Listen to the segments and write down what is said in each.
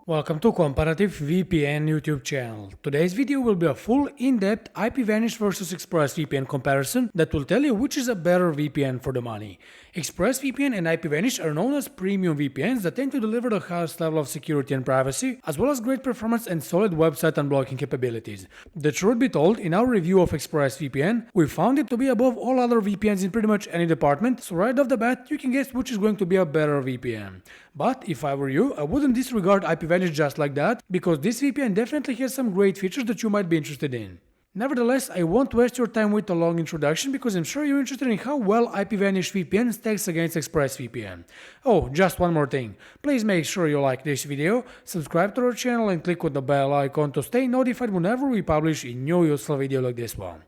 Welcome to Comparative VPN YouTube channel. Today's video will be a full in-depth IPVanish versus ExpressVPN comparison that will tell you which is a better VPN for the money. ExpressVPN and IPVanish are known as premium VPNs that tend to deliver the highest level of security and privacy, as well as great performance and solid website unblocking capabilities. The truth be told, in our review of ExpressVPN, we found it to be above all other VPNs in pretty much any department, so right off the bat you can guess which is going to be a better VPN. But if I were you, I wouldn't disregard IPVanish just like that, because this VPN definitely has some great features that you might be interested in. Nevertheless, I won't waste your time with a long introduction because I'm sure you're interested in how well IPVanish VPN stacks against ExpressVPN. Oh, just one more thing. Please make sure you like this video, subscribe to our channel and click on the bell icon to stay notified whenever we publish a new useful video like this one.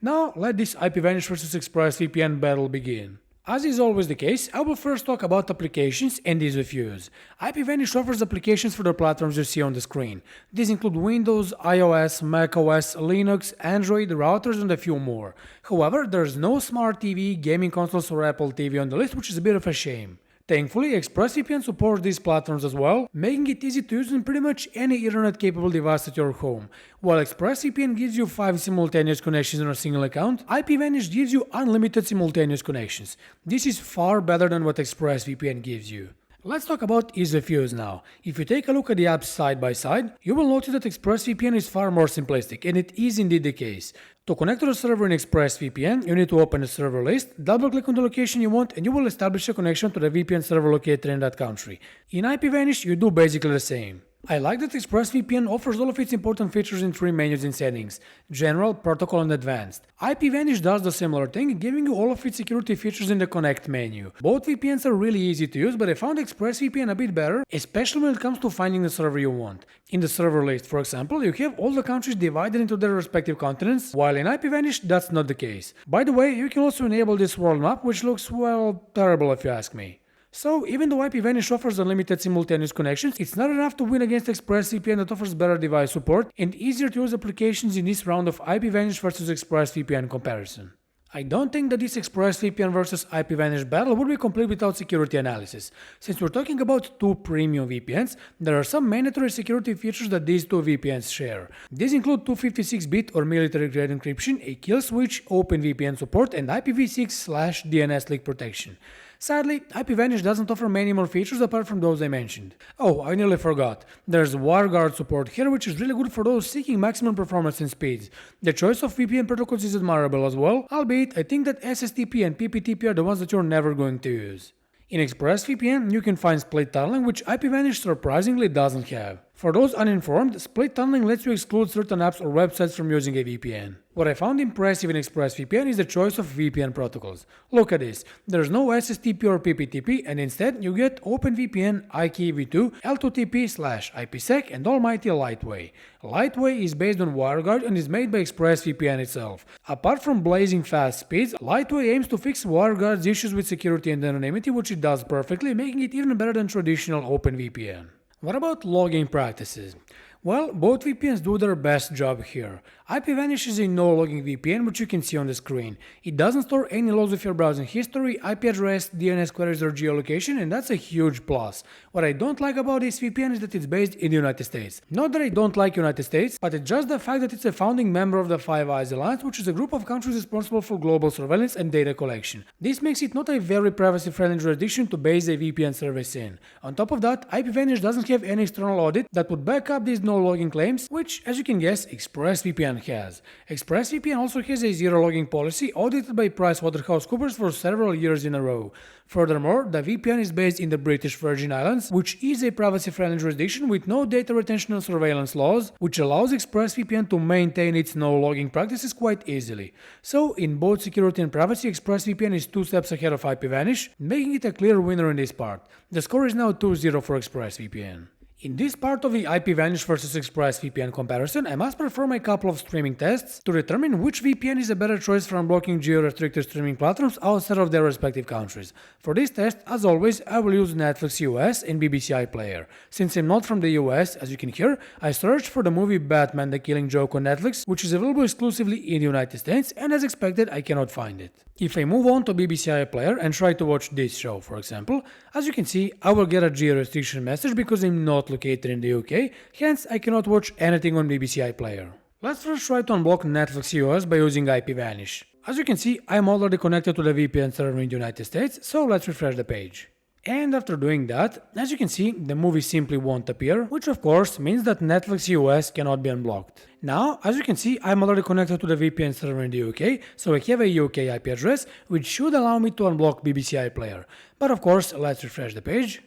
Now, let this IPVanish vs ExpressVPN battle begin. As is always the case, I will first talk about applications and ease of use. IPVanish offers applications for the platforms you see on the screen. These include Windows, iOS, macOS, Linux, Android, routers and a few more. However, there's no smart TV, gaming consoles or Apple TV on the list, which is a bit of a shame. Thankfully, ExpressVPN supports these platforms as well, making it easy to use on pretty much any internet-capable device at your home. While ExpressVPN gives you 5 simultaneous connections on a single account, IPVanish gives you unlimited simultaneous connections. This is far better than what ExpressVPN gives you. Let's talk about ease of use now. If you take a look at the apps side by side, you will notice that ExpressVPN is far more simplistic, and it is indeed the case. To connect to the server in ExpressVPN, you need to open the server list, double-click on the location you want, and you will establish a connection to the VPN server located in that country. In IPVanish, you do basically the same. I like that ExpressVPN offers all of its important features in 3 menus in settings: General, Protocol and Advanced. IPVanish does the similar thing, giving you all of its security features in the Connect menu. Both VPNs are really easy to use, but I found ExpressVPN a bit better, especially when it comes to finding the server you want. In the server list, for example, you have all the countries divided into their respective continents, while in IPVanish that's not the case. By the way, you can also enable this world map, which looks, well, terrible if you ask me. So, even though IPVanish offers unlimited simultaneous connections, it's not enough to win against ExpressVPN that offers better device support and easier to use applications in this round of IPVanish vs ExpressVPN comparison. I don't think that this ExpressVPN vs IPVanish battle would be complete without security analysis. Since we're talking about 2 premium VPNs, there are some mandatory security features that these 2 VPNs share. These include 256-bit or military-grade encryption, a kill switch, OpenVPN support, and IPv6/DNS leak protection. Sadly, IPVanish doesn't offer many more features apart from those I mentioned. Oh, I nearly forgot. There's WireGuard support here, which is really good for those seeking maximum performance and speed. The choice of VPN protocols is admirable as well, albeit I think that SSTP and PPTP are the ones that you're never going to use. In ExpressVPN, you can find split tunneling, which IPVanish surprisingly doesn't have. For those uninformed, split tunneling lets you exclude certain apps or websites from using a VPN. What I found impressive in ExpressVPN is the choice of VPN protocols. Look at this, there's no SSTP or PPTP, and instead you get OpenVPN, IKEv2, L2TP/IPsec, and almighty Lightway. Lightway is based on WireGuard and is made by ExpressVPN itself. Apart from blazing fast speeds, Lightway aims to fix WireGuard's issues with security and anonymity, which it does perfectly, making it even better than traditional OpenVPN. What about logging practices? Well, both VPNs do their best job here. IPVanish is a no-logging VPN, which you can see on the screen. It doesn't store any logs of your browsing history, IP address, DNS queries or geolocation, and that's a huge plus. What I don't like about this VPN is that it's based in the United States. Not that I don't like United States, but it's just the fact that it's a founding member of the Five Eyes Alliance, which is a group of countries responsible for global surveillance and data collection. This makes it not a very privacy-friendly jurisdiction to base a VPN service in. On top of that, IPVanish doesn't have any external audit that would back up these no-logging claims, which, as you can guess, ExpressVPN has. ExpressVPN also has a zero-logging policy audited by PricewaterhouseCoopers for several years in a row. Furthermore, the VPN is based in the British Virgin Islands, which is a privacy-friendly jurisdiction with no data retention and surveillance laws, which allows ExpressVPN to maintain its no-logging practices quite easily. So, in both security and privacy, ExpressVPN is 2 steps ahead of IPVanish, making it a clear winner in this part. The score is now 2-0 for ExpressVPN. In this part of the IPVanish versus ExpressVPN comparison, I must perform a couple of streaming tests to determine which VPN is a better choice for unblocking geo-restricted streaming platforms outside of their respective countries. For this test, as always, I will use Netflix US and BBC iPlayer. Since I'm not from the US, as you can hear, I searched for the movie Batman: The Killing Joke on Netflix, which is available exclusively in the United States, and as expected, I cannot find it. If I move on to BBC iPlayer and try to watch this show, for example, as you can see, I will get a geo-restriction message because I'm not located in the UK, hence I cannot watch anything on BBC iPlayer. Let's first try to unblock Netflix US by using IPVanish. As you can see, I am already connected to the VPN server in the United States, so let's refresh the page. And after doing that, as you can see, the movie simply won't appear, which of course means that Netflix US cannot be unblocked. Now, as you can see, I'm already connected to the VPN server in the UK, so I have a UK IP address, which should allow me to unblock BBC iPlayer. But of course, let's refresh the page.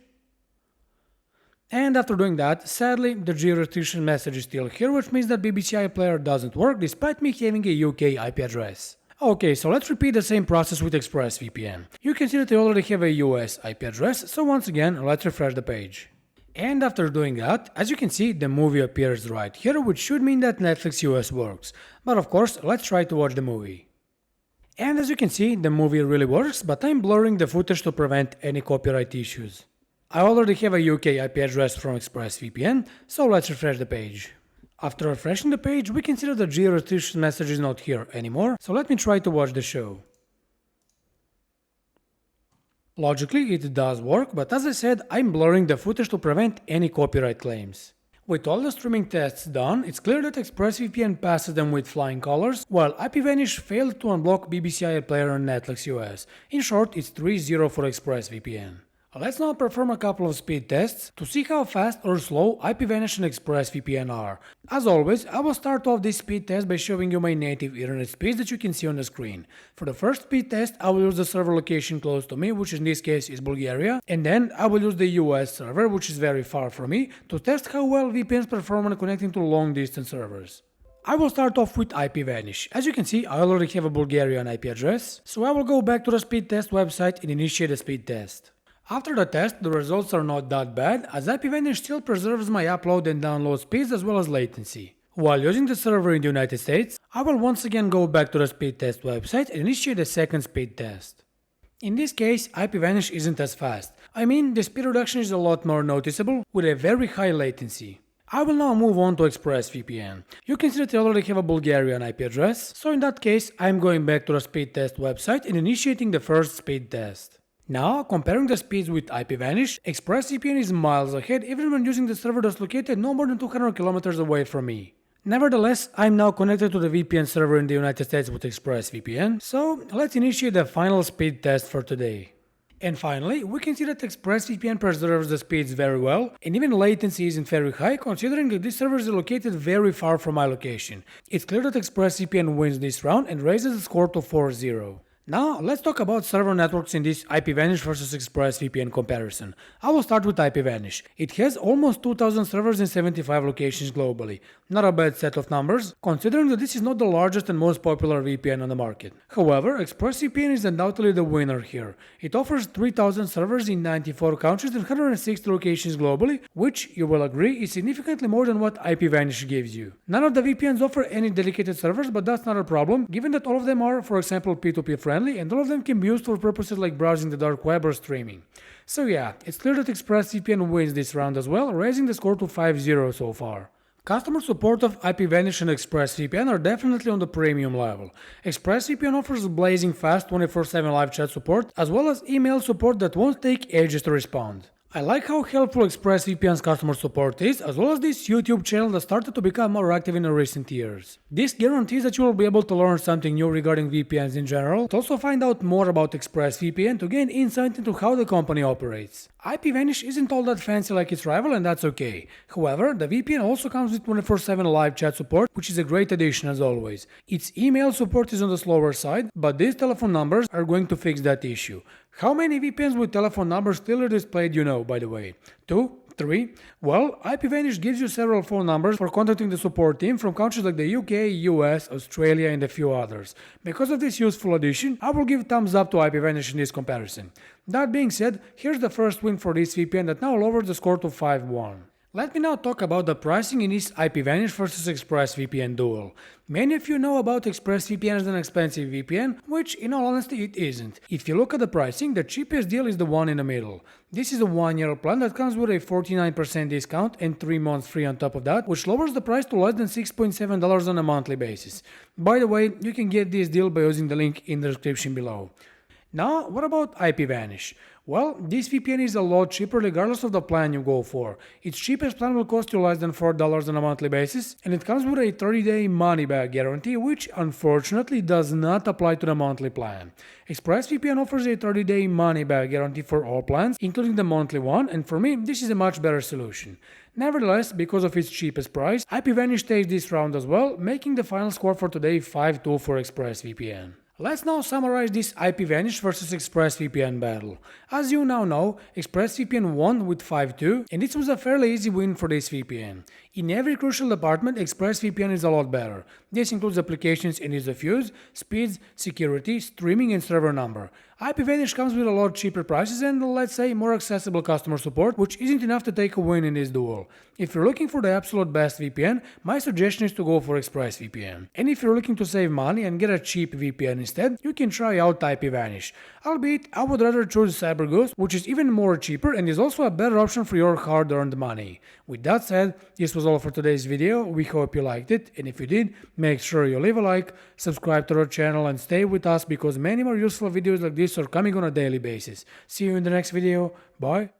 And after doing that, sadly, the geo-restriction message is still here, which means that BBC iPlayer doesn't work despite me having a UK IP address. Okay, so let's repeat the same process with ExpressVPN. You can see that I already have a US IP address, so once again, let's refresh the page. And after doing that, as you can see, the movie appears right here, which should mean that Netflix US works. But of course, let's try to watch the movie. And as you can see, the movie really works, but I'm blurring the footage to prevent any copyright issues. I already have a UK IP address from ExpressVPN, so let's refresh the page. After refreshing the page, we can see that the geo-restriction message is not here anymore, so let me try to watch the show. Logically, it does work, but as I said, I'm blurring the footage to prevent any copyright claims. With all the streaming tests done, it's clear that ExpressVPN passes them with flying colors, while IPVanish failed to unblock BBC iPlayer and Netflix US. In short, it's 3-0 for ExpressVPN. Let's now perform a couple of speed tests to see how fast or slow IPVanish and ExpressVPN are. As always, I will start off this speed test by showing you my native internet speeds that you can see on the screen. For the first speed test, I will use the server location close to me, which in this case is Bulgaria, and then I will use the US server, which is very far from me, to test how well VPNs perform when connecting to long-distance servers. I will start off with IPVanish. As you can see, I already have a Bulgarian IP address, so I will go back to the speed test website and initiate a speed test. After the test, the results are not that bad, as IPVanish still preserves my upload and download speeds as well as latency. While using the server in the United States, I will once again go back to the speed test website and initiate a second speed test. In this case, IPVanish isn't as fast. I mean, the speed reduction is a lot more noticeable, with a very high latency. I will now move on to ExpressVPN. You can see that I already have a Bulgarian IP address, so in that case, I am going back to the speed test website and initiating the first speed test. Now, comparing the speeds with IPVanish, ExpressVPN is miles ahead even when using the server that's located no more than 200 kilometers away from me. Nevertheless, I'm now connected to the VPN server in the United States with ExpressVPN, so let's initiate the final speed test for today. And finally, we can see that ExpressVPN preserves the speeds very well, and even latency isn't very high considering that this server is located very far from my location. It's clear that ExpressVPN wins this round and raises the score to 4-0. Now, let's talk about server networks in this IPVanish versus ExpressVPN comparison. I will start with IPVanish. It has almost 2000 servers in 75 locations globally. Not a bad set of numbers, considering that this is not the largest and most popular VPN on the market. However, ExpressVPN is undoubtedly the winner here. It offers 3000 servers in 94 countries and 160 locations globally, which, you will agree, is significantly more than what IPVanish gives you. None of the VPNs offer any dedicated servers, but that's not a problem, given that all of them are, for example, P2P friendly, and all of them can be used for purposes like browsing the dark web or streaming. So yeah, it's clear that ExpressVPN wins this round as well, raising the score to 5-0 so far. Customer support of IPVanish and ExpressVPN are definitely on the premium level. ExpressVPN offers blazing fast 24/7 live chat support, as well as email support that won't take ages to respond. I like how helpful ExpressVPN's customer support is, as well as this YouTube channel that started to become more active in the recent years. This guarantees that you will be able to learn something new regarding VPNs in general, but also find out more about ExpressVPN to gain insight into how the company operates. IPVanish isn't all that fancy like its rival, and that's okay. However, the VPN also comes with 24/7 live chat support, which is a great addition as always. Its email support is on the slower side, but these telephone numbers are going to fix that issue. How many VPNs with telephone numbers still are displayed, you know, by the way? 2? 3? Well, IPVanish gives you several phone numbers for contacting the support team from countries like the UK, US, Australia, and a few others. Because of this useful addition, I will give thumbs up to IPVanish in this comparison. That being said, here's the first win for this VPN that now lowers the score to 5-1. Let me now talk about the pricing in this IPVanish versus ExpressVPN duel. Many of you know about ExpressVPN as an expensive VPN, which in all honesty it isn't. If you look at the pricing, the cheapest deal is the one in the middle. This is a 1-year plan that comes with a 49% discount and 3 months free on top of that, which lowers the price to less than $6.7 on a monthly basis. By the way, you can get this deal by using the link in the description below. Now, what about IPVanish? Well, this VPN is a lot cheaper regardless of the plan you go for. Its cheapest plan will cost you less than $4 on a monthly basis, and it comes with a 30-day money-back guarantee, which unfortunately does not apply to the monthly plan. ExpressVPN offers a 30-day money-back guarantee for all plans, including the monthly one, and for me, this is a much better solution. Nevertheless, because of its cheapest price, IPVanish takes this round as well, making the final score for today 5-2 for ExpressVPN. Let's now summarize this IPVanish versus ExpressVPN battle. As you now know, ExpressVPN won with 5-2, and this was a fairly easy win for this VPN. In every crucial department, ExpressVPN is a lot better. This includes applications and ease of use, speeds, security, streaming, and server number. IPVanish comes with a lot cheaper prices and, let's say, more accessible customer support, which isn't enough to take a win in this duel. If you're looking for the absolute best VPN, my suggestion is to go for ExpressVPN. And if you're looking to save money and get a cheap VPN instead, you can try out IPVanish. Albeit, I would rather choose CyberGhost, which is even more cheaper and is also a better option for your hard-earned money. With that said, this was all for today's video. We hope you liked it, and if you did, make sure you leave a like, subscribe to our channel, and stay with us because many more useful videos like this are coming on a daily basis. See you in the next video. Bye.